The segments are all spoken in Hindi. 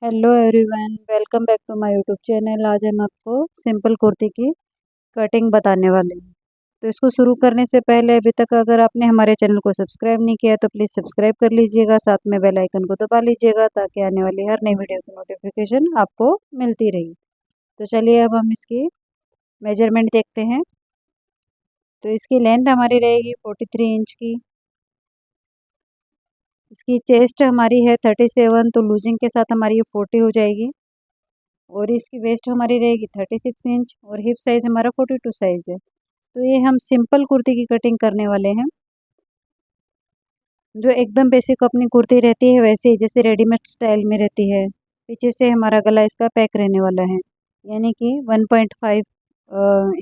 Hello everyone, welcome back to my YouTube channel. आज हम आपको सिंपल कुर्ती की कटिंग बताने वाले हैं। तो इसको शुरू करने से पहले अभी तक अगर आपने हमारे चैनल को सब्सक्राइब नहीं किया तो प्लीज़ सब्सक्राइब कर लीजिएगा, साथ में बेल आइकन को दबा लीजिएगा ताकि आने वाली हर नई वीडियो की नोटिफिकेशन आपको मिलती रही। तो चलिए अब हम इसकी मेजरमेंट देखते हैं। तो इसकी लेंथ हमारी रहेगी 43 इंच की। इसकी चेस्ट हमारी है 37, तो लूजिंग के साथ हमारी ये 40 हो जाएगी। और इसकी वेस्ट हमारी रहेगी 36 इंच और हिप साइज़ हमारा 42 साइज़ है। तो ये हम सिंपल कुर्ती की कटिंग करने वाले हैं, जो एकदम बेसिक अपनी कुर्ती रहती है वैसे ही, जैसे रेडीमेड स्टाइल में रहती है। पीछे से हमारा गला इसका पैक रहने वाला है, यानी कि 1.5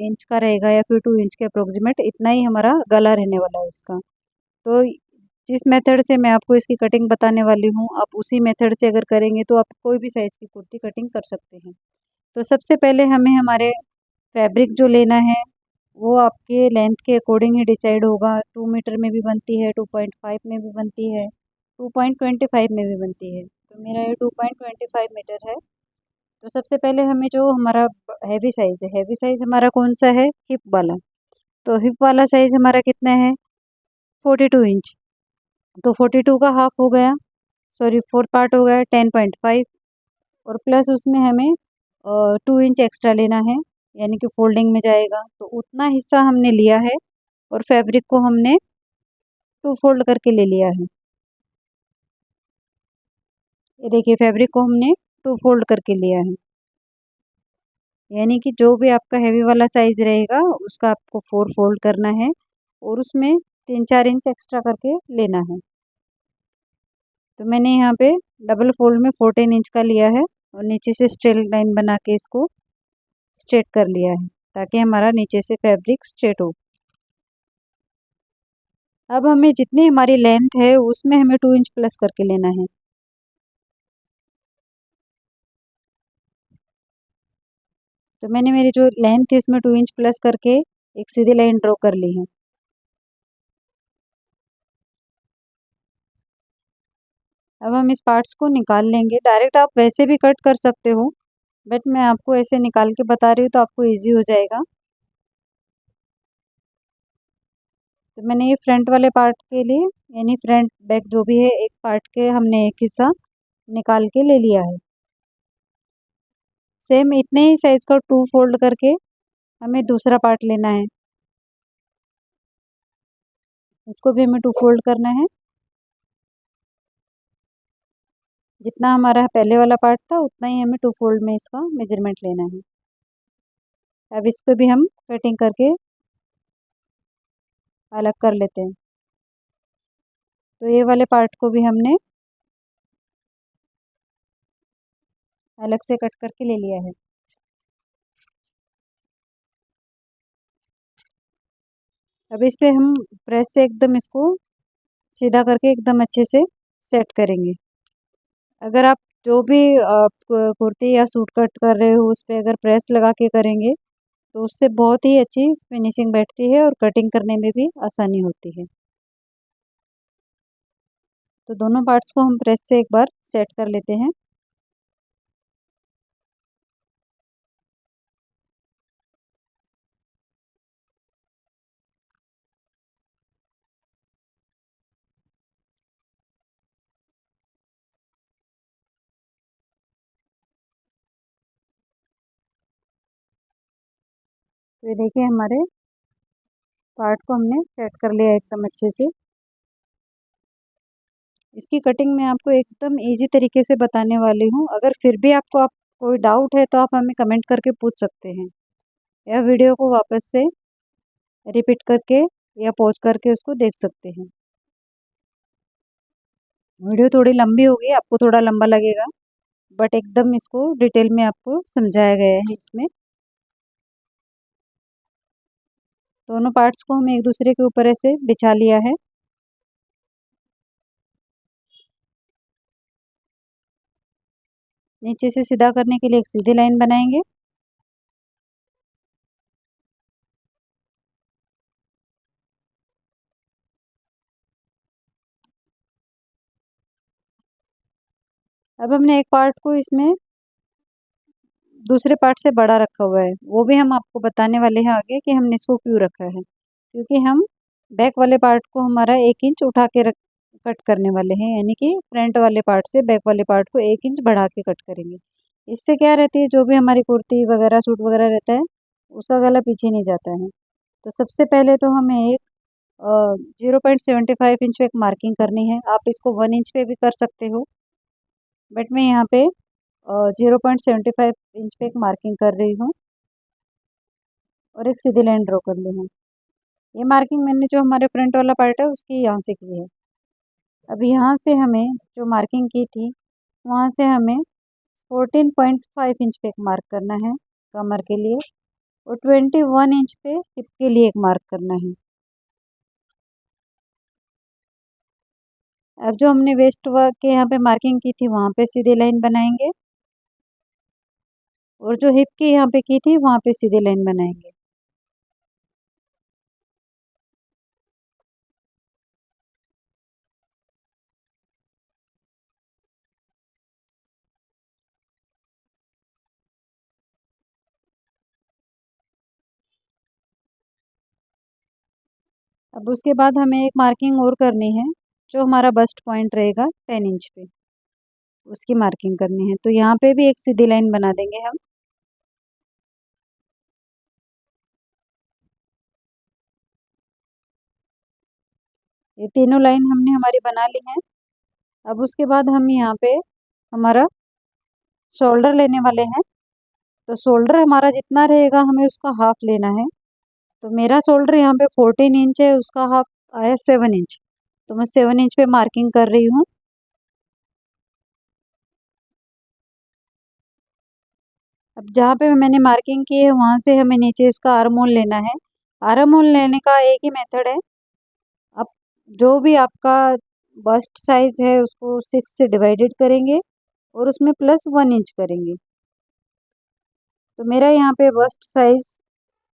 इंच का रहेगा या फिर 2 इंच के अप्रोक्सीमेट, इतना ही हमारा गला रहने वाला है इसका। तो जिस मेथड से मैं आपको इसकी कटिंग बताने वाली हूँ, आप उसी मेथड से अगर करेंगे तो आप कोई भी साइज़ की कुर्ती कटिंग कर सकते हैं। तो सबसे पहले हमें हमारे फैब्रिक जो लेना है वो आपके लेंथ के अकॉर्डिंग ही डिसाइड होगा। 2 मीटर में भी बनती है, 2.5 में भी बनती है, 2.25 में भी बनती है। तो मेरा ये 2.25 मीटर है। तो सबसे पहले हमें जो हमारा हैवी साइज़ है, हैवी साइज़ हमारा कौन सा है, हिप वाला। तो हिप वाला साइज़ हमारा कितना है, 42 इंच। तो 42 का हाफ हो गया, सॉरी फोर्थ पार्ट हो गया 10.5, और प्लस उसमें हमें 2 इंच एक्स्ट्रा लेना है, यानी कि फोल्डिंग में जाएगा। तो उतना हिस्सा हमने लिया है और फैब्रिक को हमने 2 फोल्ड करके ले लिया है। ये देखिए, फैब्रिक को हमने 2 फोल्ड करके लिया है, यानी कि जो भी आपका हैवी वाला साइज़ रहेगा उसका आपको 4 फोल्ड करना है और उसमें 3-4 इंच एक्स्ट्रा करके लेना है। तो मैंने यहाँ पे डबल फोल्ड में 14 इंच का लिया है और नीचे से स्ट्रेट लाइन बना के इसको स्ट्रेट कर लिया है, ताकि हमारा नीचे से फैब्रिक स्ट्रेट हो। अब हमें जितनी हमारी लेंथ है उसमें हमें 2 इंच प्लस करके लेना है। तो मैंने मेरी जो लेंथ थी उसमें 2 इंच प्लस करके एक सीधी लाइन ड्रॉ कर ली है। अब हम इस पार्ट्स को निकाल लेंगे। डायरेक्ट आप वैसे भी कट कर सकते हो, बट मैं आपको ऐसे निकाल के बता रही हूँ तो आपको ईजी हो जाएगा। तो मैंने ये फ्रंट वाले पार्ट के लिए, यानी फ्रंट बैक जो भी है, एक पार्ट के हमने एक हिस्सा निकाल के ले लिया है। सेम इतने ही साइज का 2 फोल्ड करके हमें दूसरा पार्ट लेना है। इसको भी हमें 2 फोल्ड करना है। जितना हमारा पहले वाला पार्ट था उतना ही हमें 2 फोल्ड में इसका मेजरमेंट लेना है। अब इसको भी हम कटिंग करके अलग कर लेते हैं। तो ये वाले पार्ट को भी हमने अलग से कट करके ले लिया है। अब इस पे हम प्रेस से एकदम इसको सीधा करके एकदम अच्छे से सेट करेंगे। अगर आप जो भी आप कुर्ती या सूट कट कर रहे हो उस पे अगर प्रेस लगा के करेंगे तो उससे बहुत ही अच्छी फिनिशिंग बैठती है और कटिंग करने में भी आसानी होती है। तो दोनों पार्ट्स को हम प्रेस से एक बार सेट कर लेते हैं। तो ये देखिए, हमारे पार्ट को हमने सेट कर लिया एकदम अच्छे से। इसकी कटिंग मैं आपको एकदम इजी तरीके से बताने वाली हूँ। अगर फिर भी आपको कोई डाउट है तो आप हमें कमेंट करके पूछ सकते हैं, या वीडियो को वापस से रिपीट करके या पॉज करके उसको देख सकते हैं। वीडियो थोड़ी लंबी होगी, आपको थोड़ा लंबा लगेगा, बट एकदम इसको डिटेल में आपको समझाया गया है इसमें। दोनों पार्ट्स को हमने एक दूसरे के ऊपर ऐसे बिछा लिया है। नीचे से सीधा करने के लिए एक सीधी लाइन बनाएंगे। अब हमने एक पार्ट को इसमें दूसरे पार्ट से बड़ा रखा हुआ है, वो भी हम आपको बताने वाले हैं आगे कि हमने इसको क्यों रखा है। क्योंकि हम बैक वाले पार्ट को हमारा 1 इंच उठा के कट करने वाले हैं, यानी कि फ्रंट वाले पार्ट से बैक वाले पार्ट को 1 इंच बढ़ा के कट करेंगे। इससे क्या रहती है, जो भी हमारी कुर्ती वगैरह सूट वगैरह रहता है उसका गला पीछे नहीं जाता है। तो सबसे पहले तो हमें एक 0.75 इंच पे एक मार्किंग करनी है। आप इसको 1 इंच पे भी कर सकते हो, बट मैं यहाँ पे 0.75 इंच पे एक मार्किंग कर रही हूँ और एक सीधी लाइन ड्रॉ कर ली हूँ। ये मार्किंग मैंने जो हमारे फ्रंट वाला पार्ट है उसकी यहाँ से की है। अब यहाँ से हमें जो मार्किंग की थी वहाँ से हमें 14.5 इंच पे एक मार्क करना है कमर के लिए, और 21 इंच पे हिप के लिए एक मार्क करना है। अब जो हमने वेस्ट वर्क के यहाँ पे मार्किंग की थी वहाँ पे सीधी लाइन बनाएंगे, और जो हिप के यहाँ पे की थी वहाँ पे सीधी लाइन बनाएंगे। अब उसके बाद हमें एक मार्किंग और करनी है, जो हमारा बस्ट पॉइंट रहेगा 10 इंच पे, उसकी मार्किंग करनी है। तो यहाँ पे भी एक सीधी लाइन बना देंगे हम। ये तीनों लाइन हमने हमारी बना ली है। अब उसके बाद हम यहाँ पे हमारा शोल्डर लेने वाले हैं। तो शोल्डर हमारा जितना रहेगा हमें उसका हाफ लेना है। तो मेरा शोल्डर यहाँ पे 14 इंच है, उसका हाफ आया 7 इंच। तो मैं 7 इंच पे मार्किंग कर रही हूँ। अब जहाँ पे मैंने मार्किंग की है वहाँ से हमें नीचे इसका आर्म होल लेना है। आर्म होल लेने का एक ही मेथड है। अब जो भी आपका बस्ट साइज है उसको 6 से डिवाइडेड करेंगे और उसमें +1 इंच करेंगे। तो मेरा यहाँ पे बस्ट साइज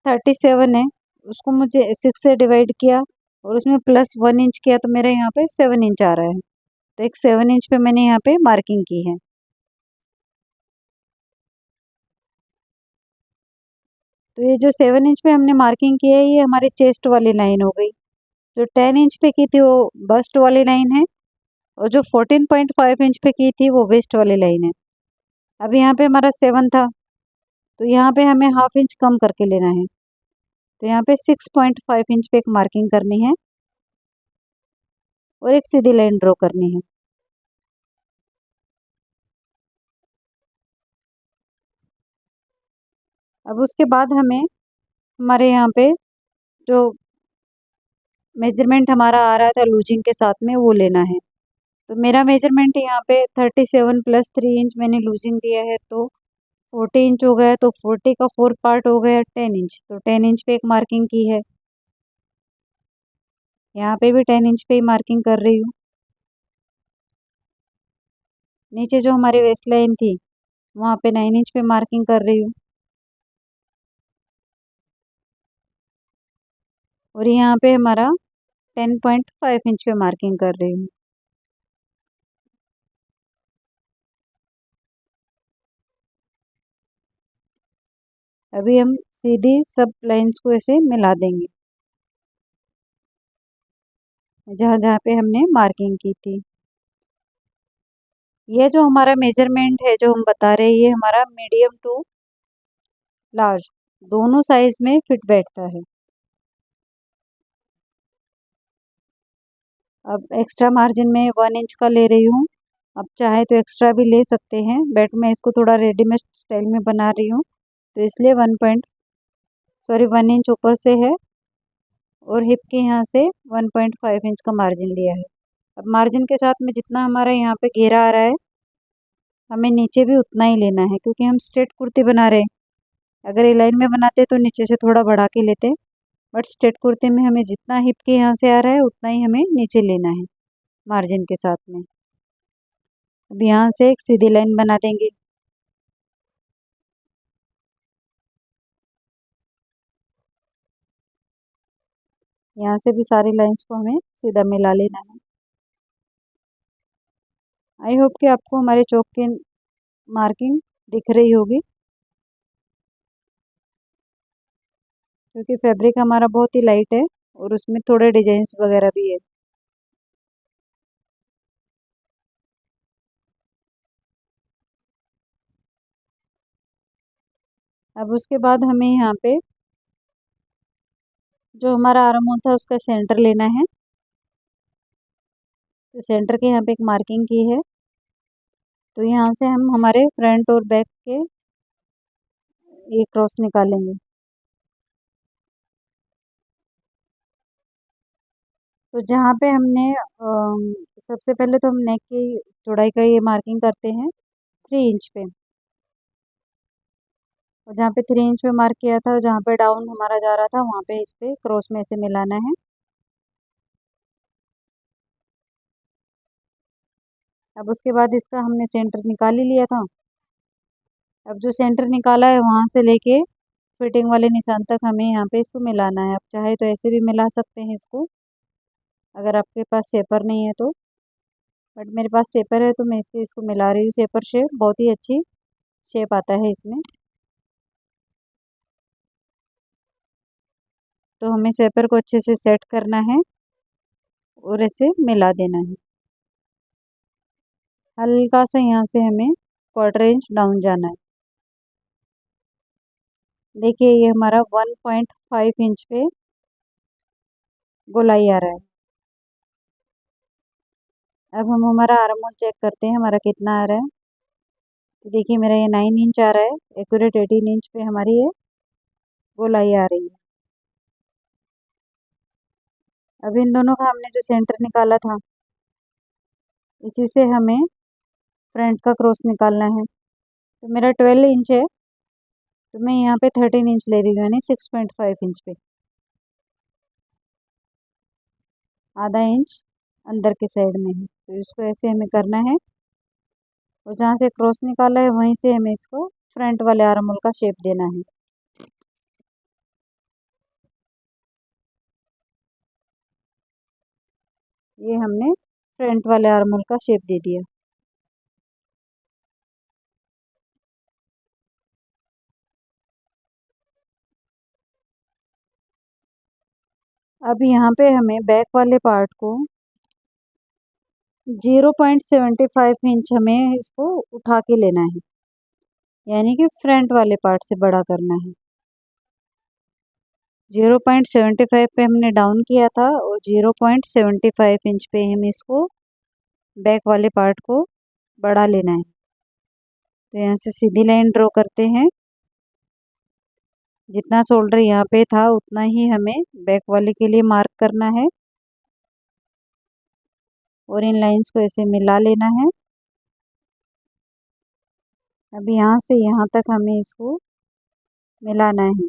37 है, उसको मुझे 6 से डिवाइड किया और उसमें +1 इंच किया, तो मेरा यहाँ पे 7 इंच आ रहा है। तो एक 7 इंच पे मैंने यहाँ पे मार्किंग की है। तो ये जो 7 इंच पे हमने मार्किंग की है ये हमारी चेस्ट वाली लाइन हो गई। जो 10 इंच पे की थी वो बस्ट वाली लाइन है, और जो 14.5 इंच पे की थी वो वेस्ट वाली लाइन है। अब यहाँ पे हमारा 7 था, तो यहाँ पे हमें हाफ इंच कम करके लेना है। तो यहाँ पे 6.5 इंच पे एक मार्किंग करनी है और एक सीधी लाइन ड्रॉ करनी है। अब उसके बाद हमें हमारे यहाँ पे जो मेजरमेंट हमारा आ रहा था लूजिंग के साथ में वो लेना है। तो मेरा मेजरमेंट यहाँ पे 37 + 3 इंच मैंने लूजिंग दिया है, तो 40 इंच हो गया। तो 40 का 4 पार्ट हो गया 10 इंच। तो 10 इंच पे एक मार्किंग की है। यहाँ पे भी 10 इंच पे ही मार्किंग कर रही हूँ। नीचे जो हमारी वेस्ट लाइन थी वहाँ पे 9 इंच पे मार्किंग कर रही हूँ, और यहाँ पे हमारा 10.5 इंच पे मार्किंग कर रही हूँ। अभी हम सीधी सब लाइंस को ऐसे मिला देंगे जहाँ जहाँ पे हमने मार्किंग की थी। ये जो हमारा मेजरमेंट है जो हम बता रहे हैं ये हमारा मीडियम टू लार्ज दोनों साइज में फिट बैठता है। अब एक्स्ट्रा मार्जिन में 1 इंच का ले रही हूँ। अब चाहे तो एक्स्ट्रा भी ले सकते हैं, बट मैं इसको थोड़ा रेडीमेड स्टाइल में बना रही हूँ, तो इसलिए 1 इंच ऊपर से है और हिप के यहाँ से 1.5 इंच का मार्जिन लिया है। अब मार्जिन के साथ में जितना हमारा यहाँ पे घेरा आ रहा है हमें नीचे भी उतना ही लेना है, क्योंकि हम स्ट्रेट कुर्ती बना रहे हैं। अगर ए लाइन में बनाते तो नीचे से थोड़ा बढ़ा के लेते, बट स्ट्रेट कुर्ती में हमें जितना हिप के यहाँ से आ रहा है उतना ही हमें नीचे लेना है मार्जिन के साथ में। अब यहाँ से एक सीधी लाइन बना देंगे। यहाँ से भी सारी लाइंस को हमें सीधा मिला लेना है। आई होप कि आपको हमारे चौक की मार्किंग दिख रही होगी, क्योंकि फैब्रिक हमारा बहुत ही लाइट है और उसमें थोड़े डिजाइन्स वगैरह भी है। अब उसके बाद हमें यहाँ पे जो हमारा आर्म होल था उसका सेंटर लेना है। तो सेंटर के यहाँ पे एक मार्किंग की है, तो यहाँ से हम हमारे फ्रंट और बैक के ये क्रॉस निकालेंगे। तो जहाँ पे हमने सबसे पहले तो हम नेक की चौड़ाई का ये मार्किंग करते हैं 3 इंच पे, और जहाँ पे 3 इंच पे मार्क किया था, जहाँ पे डाउन हमारा जा रहा था वहाँ पे इस पे क्रॉस में से मिलाना है। अब उसके बाद इसका हमने सेंटर निकाल ही लिया था। अब जो सेंटर निकाला है वहाँ से लेके फिटिंग वाले निशान तक हमें यहाँ पे इसको मिलाना है। आप चाहे तो ऐसे भी मिला सकते हैं इसको, अगर आपके पास शेपर नहीं है तो। बट मेरे पास शेपर है तो मैं इसको मिला रही हूँ। शेपर शेप बहुत ही अच्छी शेप आता है इसमें, तो हमें शेपर को अच्छे से सेट करना है और ऐसे मिला देना है। हल्का सा यहाँ से हमें 1/4 इंच डाउन जाना है। देखिए ये हमारा 1.5 इंच पे गोलाई आ रहा है। अब हम हमारा आर्म होल चेक करते हैं हमारा कितना आ रहा है। तो देखिए मेरा ये 9 इंच आ रहा है, एक्यूरेट 18 इंच पे हमारी ये गोलाई आ रही है। अब इन दोनों का हमने जो सेंटर निकाला था, इसी से हमें फ्रंट का क्रॉस निकालना है। तो मेरा 12 इंच है, तो मैं यहाँ पे 13 इंच ले रही हूँ, यानी 6.5 इंच पे, आधा इंच अंदर के साइड में है। तो इसको ऐसे हमें करना है, और जहाँ से क्रॉस निकाला है वहीं से हमें इसको फ्रंट वाले आर्म होल का शेप देना है। ये हमने फ्रंट वाले आर्म होल का शेप दे दिया। अब यहाँ पे हमें बैक वाले पार्ट को 0.75 इंच हमें इसको उठा के लेना है, यानी कि फ्रंट वाले पार्ट से बड़ा करना है। 0.75 पे हमने डाउन किया था, और 0.75 इंच पे हम इसको बैक वाले पार्ट को बढ़ा लेना है। तो यहाँ से सीधी लाइन ड्रॉ करते हैं। जितना शोल्डर यहाँ पे था उतना ही हमें बैक वाले के लिए मार्क करना है, और इन लाइंस को ऐसे मिला लेना है। अब यहाँ से यहाँ तक हमें इसको मिलाना है,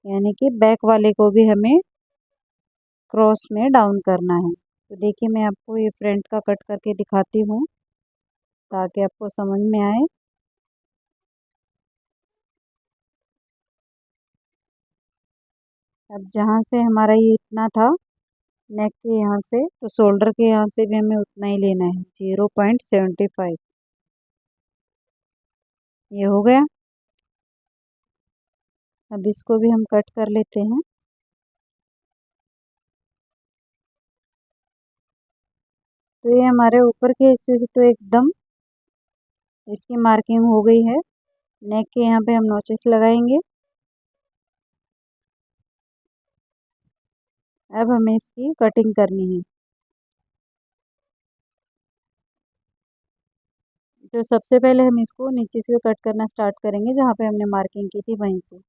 यानी कि बैक वाले को भी हमें क्रॉस में डाउन करना है। तो देखिए मैं आपको ये फ्रंट का कट करके दिखाती हूँ ताकि आपको समझ में आए। अब जहाँ से हमारा ये इतना था नेक के यहाँ से, तो शोल्डर के यहाँ से भी हमें उतना ही लेना है, 0.75। ये हो गया। अब इसको भी हम कट कर लेते हैं। तो ये हमारे ऊपर के हिस्से से तो एकदम इसकी मार्किंग हो गई है। नेक के यहाँ पे हम नोचेस लगाएंगे। अब हमें इसकी कटिंग करनी है। तो सबसे पहले हम इसको नीचे से कट करना स्टार्ट करेंगे, जहाँ पे हमने मार्किंग की थी वहीं से।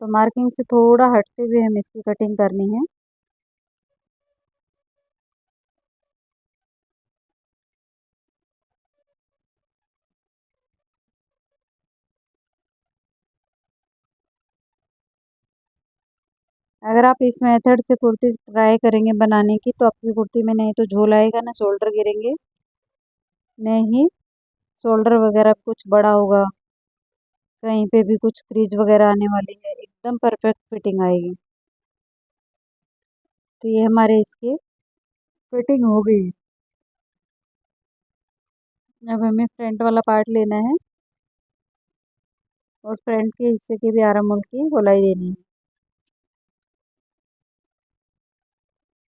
तो मार्किंग से थोड़ा हटते हुए हम इसकी कटिंग करनी है। अगर आप इस मेथड से कुर्ती ट्राई करेंगे बनाने की, तो आपकी कुर्ती में नहीं तो झोल आएगा, ना शोल्डर गिरेंगे, नहीं शोल्डर वगैरह कुछ बड़ा होगा, कहीं पे भी कुछ क्रीज वगैरह आने वाली है, एकदम परफेक्ट फिटिंग आएगी। तो ये हमारे इसके फिटिंग हो गई। अब हमें फ्रंट वाला पार्ट लेना है और फ्रंट के हिस्से की भी आर्म होल की गोलाई देनी है।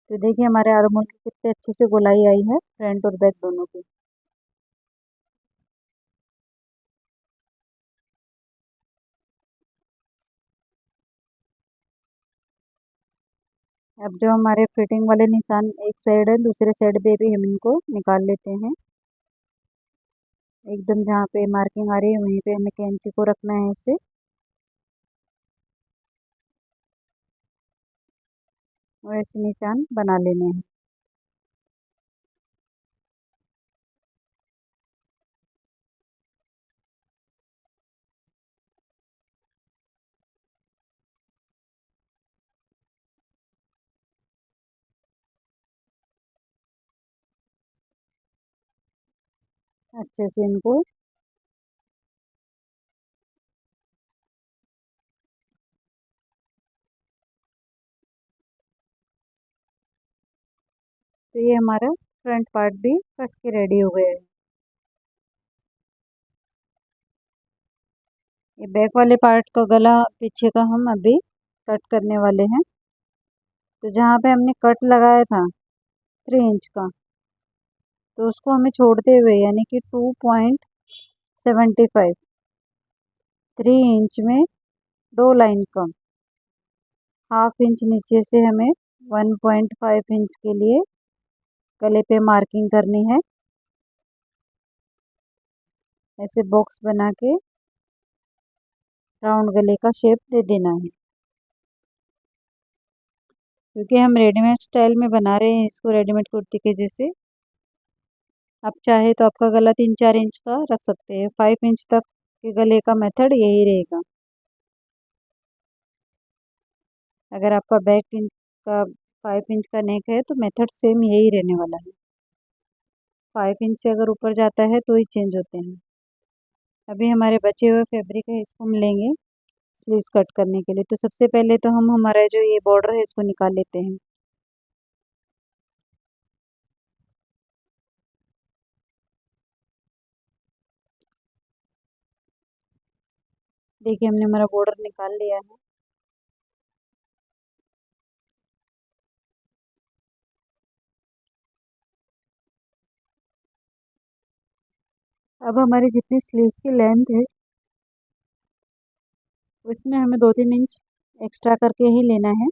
तो देखिए हमारे आर्म होल की कितने अच्छे से गोलाई आई है फ्रंट और बैक दोनों की। अब जो हमारे फिटिंग वाले निशान एक साइड है, दूसरे साइड पे भी हम इनको निकाल लेते हैं। एकदम जहाँ पे मार्किंग आ रही है वहीं पे हमें कैंची को रखना है इसे, और ऐसे निशान बना लेने हैं। अच्छे से इनको तो ये हमारा फ्रंट पार्ट भी कट के रेडी हो गया है। ये बैक वाले पार्ट का गला पीछे का हम अभी कट करने वाले हैं। तो जहाँ पे हमने कट लगाया था 3 इंच का, तो उसको हमें छोड़ते हुए यानी कि 2.75 3 इंच में 2 लाइन कम, हाफ इंच नीचे से हमें 1.5 इंच के लिए गले पे मार्किंग करनी है। ऐसे बॉक्स बना के राउंड गले का शेप दे देना है। क्योंकि हम रेडीमेड स्टाइल में बना रहे हैं इसको, रेडीमेड कुर्ती के जैसे, आप चाहे तो आपका गला 3-4 इंच का रख सकते हैं। 5 इंच तक के गले का मेथड यही रहेगा। अगर आपका बैक इंच का 5 इंच का नेक है तो मेथड सेम यही रहने वाला है। 5 इंच से अगर ऊपर जाता है तो ही चेंज होते हैं। अभी हमारे बचे हुए फैब्रिक है, इसको हम लेंगे स्लीव्स कट करने के लिए। तो सबसे पहले तो हम हमारा जो ये बॉर्डर है इसको निकाल लेते हैं। देखिए हमने हमारा बॉर्डर निकाल लिया है। अब हमारी जितनी स्लीव्स की लेंथ है उसमें हमें 2-3 इंच एक्स्ट्रा करके ही लेना है।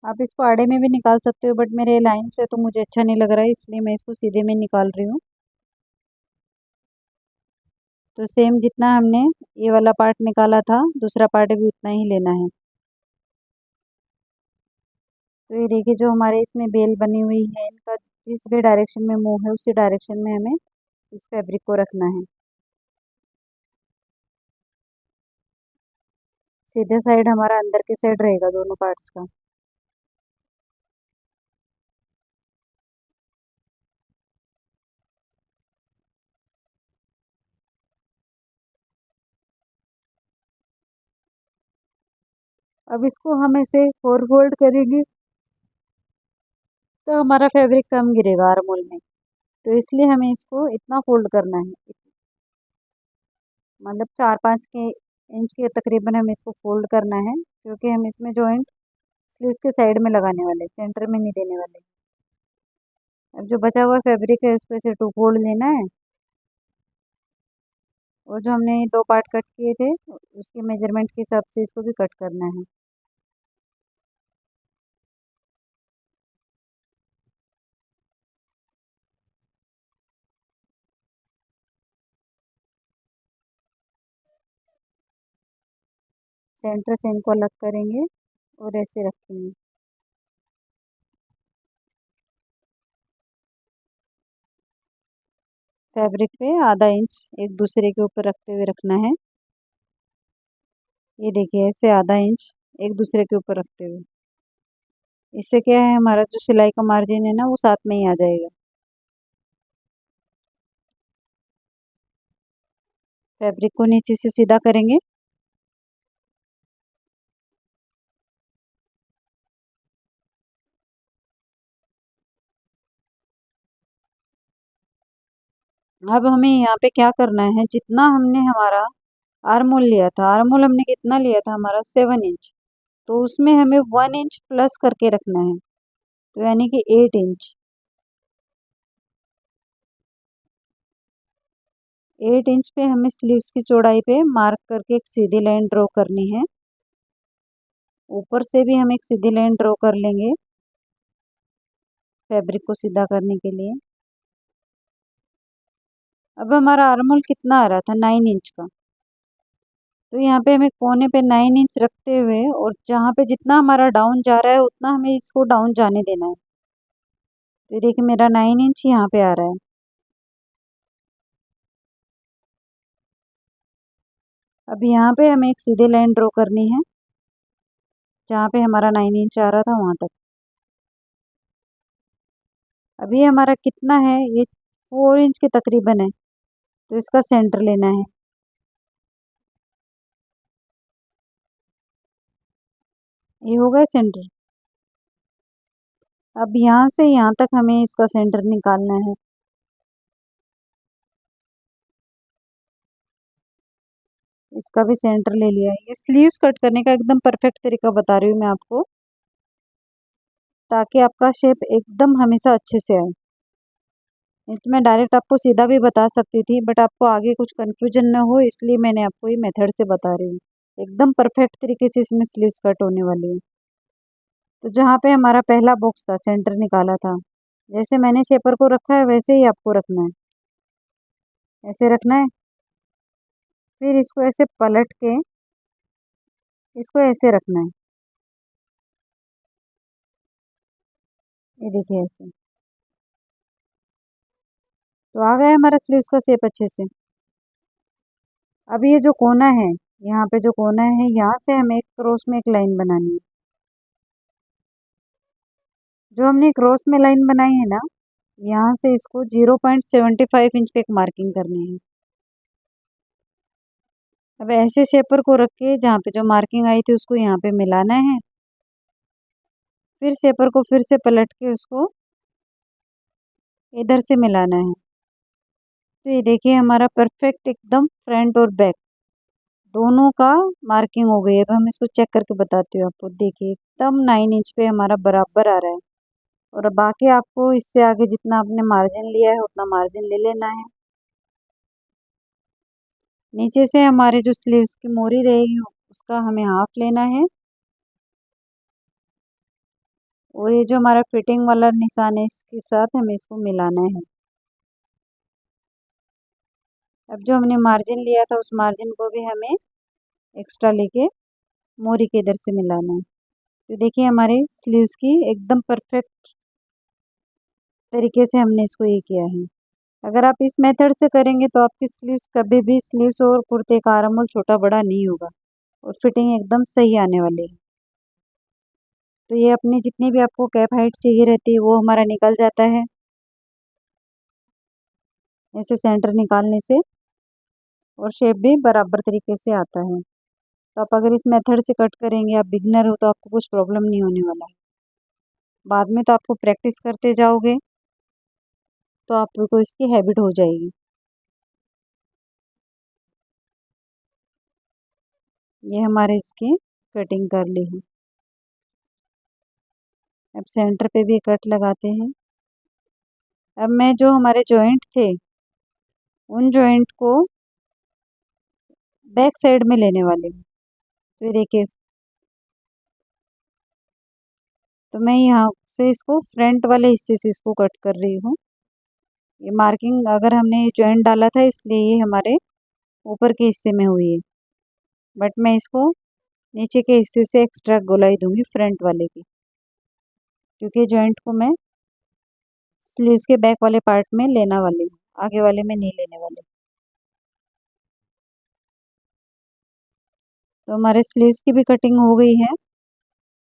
आप इसको आड़े में भी निकाल सकते हो, बट मेरे लाइन से तो मुझे अच्छा नहीं लग रहा है, इसलिए मैं इसको सीधे में निकाल रही हूँ। तो सेम जितना हमने ये वाला पार्ट निकाला था दूसरा पार्ट भी उतना ही लेना है। तो ये देखिए जो हमारे इसमें बेल बनी हुई है, इनका जिस भी डायरेक्शन में मूव है उसी डायरेक्शन में हमें इस फैब्रिक को रखना है। सीधे साइड हमारा अंदर के साइड रहेगा दोनों पार्ट्स का। अब इसको हम ऐसे 4 फोल्ड करेंगे तो हमारा फैब्रिक कम गिरेगा आर्म होल में। तो इसलिए हमें इसको इतना फोल्ड करना है, मतलब 4-5 इंच के तकरीबन हमें इसको फोल्ड करना है, क्योंकि हम इसमें जॉइंट स्लीव्स के साइड में लगाने वाले, सेंटर में नहीं देने वाले। अब जो बचा हुआ फैब्रिक है उसको ऐसे 2 फोल्ड लेना है, और जो हमने 2 पार्ट कट किए थे उसके मेजरमेंट के हिसाब से इसको भी कट करना है। सेंटर से इनको अलग करेंगे और ऐसे रखेंगे। फैब्रिक पे आधा इंच एक दूसरे के ऊपर रखते हुए रखना है। ये देखिए ऐसे आधा इंच एक दूसरे के ऊपर रखते हुए, इससे क्या है हमारा जो सिलाई का मार्जिन है ना वो साथ में ही आ जाएगा। फैब्रिक को नीचे से सीधा करेंगे, अब हमें यहाँ पे क्या करना है, जितना हमने हमारा आर्मोल लिया था, आर्मोल हमने कितना लिया था हमारा 7 इंच, तो उसमें हमें 1 इंच प्लस करके रखना है, तो यानी कि 8 इंच। 8 इंच पे हमें स्लीव्स की चौड़ाई पे मार्क करके एक सीधी लाइन ड्रॉ करनी है। ऊपर से भी हम एक सीधी लाइन ड्रॉ कर लेंगे फैब्रिक को सीधा करने के लिए। अब हमारा आर्मोल कितना आ रहा था, 9 इंच का, तो यहाँ पे हमें कोने पे 9 इंच रखते हुए और जहाँ पे जितना हमारा डाउन जा रहा है उतना हमें इसको डाउन जाने देना है। तो देखिए मेरा 9 इंच यहाँ पे आ रहा है। अब यहाँ पे हमें एक सीधी लाइन ड्रॉ करनी है जहाँ पे हमारा 9 इंच आ रहा था वहाँ तक। अभी हमारा कितना है, ये 4 इंच के तकरीबन है, तो इसका सेंटर लेना है। ये होगा सेंटर। अब यहाँ से यहाँ तक हमें इसका सेंटर निकालना है। इसका भी सेंटर ले लिया है। ये स्लीव्स कट करने का एकदम परफेक्ट तरीका बता रही हूँ मैं आपको, ताकि आपका शेप एकदम हमेशा अच्छे से आए। नहीं तो मैं डायरेक्ट आपको सीधा भी बता सकती थी, बट आपको आगे कुछ कंफ्यूजन न हो इसलिए मैंने आपको ये मेथड से बता रही हूँ। एकदम परफेक्ट तरीके से इसमें स्लीव्स कट होने वाली है। तो जहाँ पे हमारा पहला बॉक्स था, सेंटर निकाला था, जैसे मैंने शेपर को रखा है वैसे ही आपको रखना है। ऐसे रखना है, फिर इसको ऐसे पलट के इसको ऐसे रखना है। ये देखिए ऐसे, तो आ गया हमारा स्लीव्स का शेप अच्छे से। अब ये जो कोना है, यहाँ पे जो कोना है, यहाँ से हमें क्रॉस में एक लाइन बनानी है। जो हमने क्रॉस में लाइन बनाई है ना, यहाँ से इसको 0.75 इंच पे एक मार्किंग करनी है। अब ऐसे शेपर को रख के जहाँ पे जो मार्किंग आई थी उसको यहाँ पे मिलाना है, फिर शेपर को फिर से पलट के उसको इधर से मिलाना है। तो ये देखिए हमारा परफेक्ट एकदम फ्रंट और बैक दोनों का मार्किंग हो गई है। अब हम इसको चेक करके बताती हूँ आपको। देखिए एकदम 9 इंच पे हमारा बराबर आ रहा है, और बाकी आपको इससे आगे जितना आपने मार्जिन लिया है उतना मार्जिन ले लेना है। नीचे से हमारे जो स्लीव्स की मोरी रहेगी उसका हमें हाफ लेना है, और ये जो हमारा फिटिंग वाला निशान है इसके साथ हमें इसको मिलाना है। अब जो हमने मार्जिन लिया था उस मार्जिन को भी हमें एक्स्ट्रा लेके मोरी के इधर से मिलाना है। तो देखिए हमारे स्लीव्स की एकदम परफेक्ट तरीके से हमने इसको ये किया है। अगर आप इस मेथड से करेंगे तो आपकी स्लीव्स कभी भी स्लीव्स और कुर्ते का आर्मोल छोटा बड़ा नहीं होगा, और फिटिंग एकदम सही आने वाली है। तो ये अपनी जितनी भी आपको कैप हाइट चाहिए रहती है वो हमारा निकल जाता है ऐसे सेंटर निकालने से, और शेप भी बराबर तरीके से आता है। तो आप अगर इस मेथड से कट करेंगे, आप बिगनर हो तो आपको कुछ प्रॉब्लम नहीं होने वाला है। बाद में तो आपको प्रैक्टिस करते जाओगे तो आपको इसकी हैबिट हो जाएगी। ये हमारे इसकी कटिंग कर ली है। अब सेंटर पे भी कट लगाते हैं। अब मैं जो हमारे जॉइंट थे उन जॉइंट को बैक साइड में लेने वाली हूँ। तो ये देखिए, तो मैं यहाँ से इसको फ्रंट वाले हिस्से से इसको कट कर रही हूँ। ये मार्किंग अगर हमने जॉइंट डाला था इसलिए ये हमारे ऊपर के हिस्से में हुई है, बट मैं इसको नीचे के हिस्से से एक्स्ट्रा गोलाई दूंगी फ्रंट वाले की, क्योंकि जॉइंट को मैं स्लीव्स के बैक वाले पार्ट में लेना वाली हूँ, आगे वाले में नहीं लेने वाली। तो हमारे स्लीव्स की भी कटिंग हो गई है।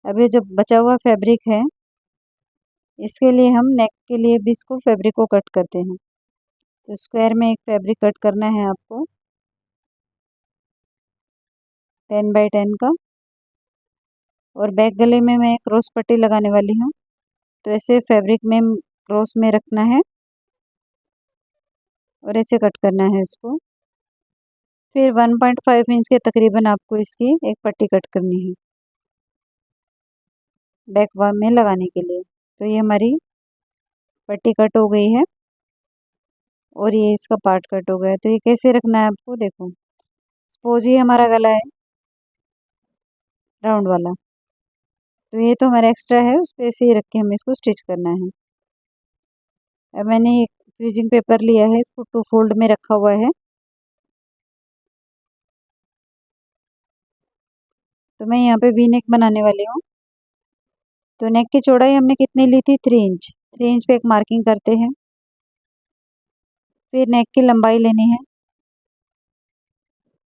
अब ये जो बचा हुआ फैब्रिक है इसके लिए हम नेक के लिए भी इसको फैब्रिक को कट करते हैं। तो स्क्वायर में एक फैब्रिक कट करना है आपको 10x10 का, और बैक गले में मैं क्रॉस पट्टी लगाने वाली हूँ। तो ऐसे फैब्रिक में क्रॉस में रखना है और ऐसे कट करना है उसको। फिर 1.5 इंच के तकरीबन आपको इसकी एक पट्टी कट करनी है बैक में लगाने के लिए। तो ये हमारी पट्टी कट हो गई है और ये इसका पार्ट कट हो गया है। तो ये कैसे रखना है आपको, देखो सपोज ये हमारा गला है राउंड वाला, तो ये तो हमारा एक्स्ट्रा है, उस पे ऐसे ही रख के हमें इसको स्टिच करना है। अब मैंने एक फ्रीजिंग पेपर लिया है, इसको 2 फोल्ड में रखा हुआ है। तो मैं यहाँ पे वी नेक बनाने वाली हूँ। तो नेक की चौड़ाई हमने कितनी ली थी, 3 इंच। 3 इंच पे एक मार्किंग करते हैं। फिर नेक की लंबाई लेनी है,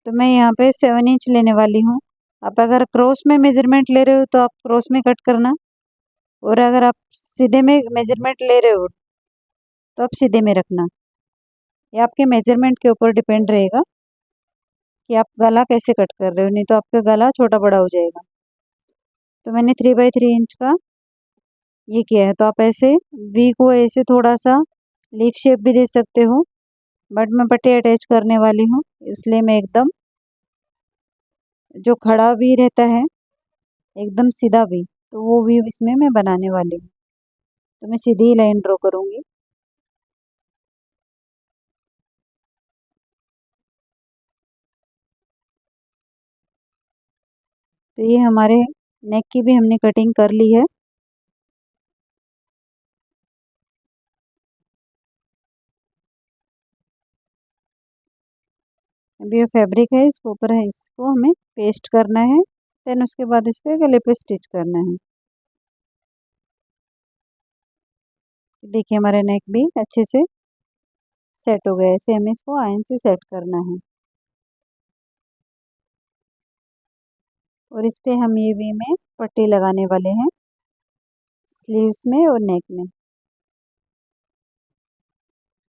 तो मैं यहाँ पे 7 इंच लेने वाली हूँ। आप अगर क्रॉस में मेजरमेंट ले रहे हो तो आप क्रॉस में कट करना, और अगर आप सीधे में मेजरमेंट ले रहे हो तो आप सीधे में रखना। ये आपके मेजरमेंट के ऊपर डिपेंड रहेगा कि आप गला कैसे कट कर रहे हो, नहीं तो आपका गला छोटा बड़ा हो जाएगा। तो मैंने 3/3 इंच का ये किया है। तो आप ऐसे वी को ऐसे थोड़ा सा लीफ शेप भी दे सकते हो, बट मैं पट्टी अटैच करने वाली हूँ, इसलिए मैं एकदम जो खड़ा भी रहता है एकदम सीधा भी, तो वो भी इसमें मैं बनाने वाली हूँ। तो मैं सीधी ही लाइन ड्रॉ करूँगी। तो ये हमारे नेक की भी हमने कटिंग कर ली है। अभी ये फैब्रिक है इसके ऊपर है, इसको हमें पेस्ट करना है। देन उसके बाद इसके गले पे स्टिच करना है। देखिए हमारा नेक भी अच्छे से सेट हो गया। ऐसे हमें इसको आयरन से सेट करना है, और इस पे हम ये वी में पट्टी लगाने वाले हैं स्लीव्स में और नेक में।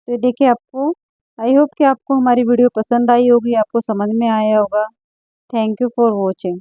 तो देखिए आपको, आई होप कि आपको हमारी वीडियो पसंद आई होगी, आपको समझ में आया होगा। Thank you for watching.